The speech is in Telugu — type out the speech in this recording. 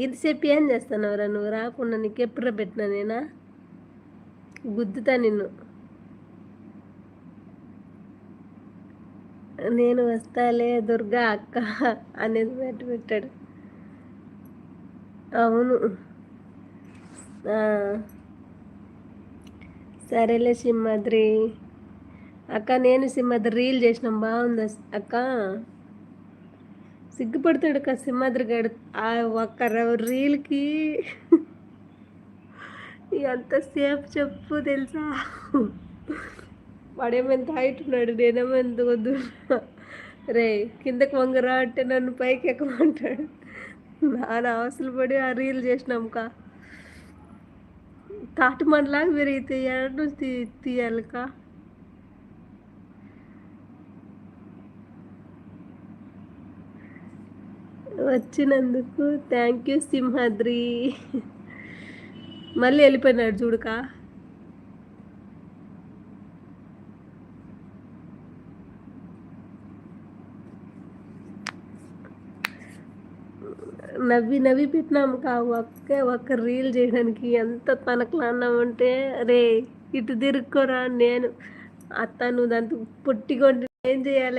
ఇంతసేపు ఏం చేస్తున్నావురా నువ్వు రాకుండా నీకు ఎప్పుడు పెట్టినా నేనా గుద్దుతా నిన్ను. నేను వస్తాలే దుర్గా అక్క అనేది పెట్టాడు. అవును. సరేలే సింహాద్రి అక్క, నేను సింహాద్రి రీల్ చేసినాం బాగుంది అక్క. సిగ్గుపడతాడు అక్క సింహాద్రి గడు ఆ ఒక్క రీల్కి ఎంతసేపు చెప్పు తెలుసా. వాడేమో ఎంత హైట్ ఉన్నాడు, నేనేమో ఎంత వద్దు. రే కిందకి వంగరా అంటే నన్ను పైకి ఎక్కమంటాడు. నాన్న అవసరం పడి ఆ రీల్ చేసినాంకా. తాటి మనలాగా పెరిగితే ఎడ తీయాలిక. వచ్చినందుకు థ్యాంక్ యూ సింహాద్రి. మళ్ళీ వెళ్ళిపోయినాడు చూడుక. నవ్వి పెట్టినాము ఒక్క రీల్ చేయడానికి ఎంత తనకలాన్నామంటే, రే ఇటు తిరుక్కోరా నేను అత్త నువ్వు దాంతో పొట్టిగా ఏం చేయాలి.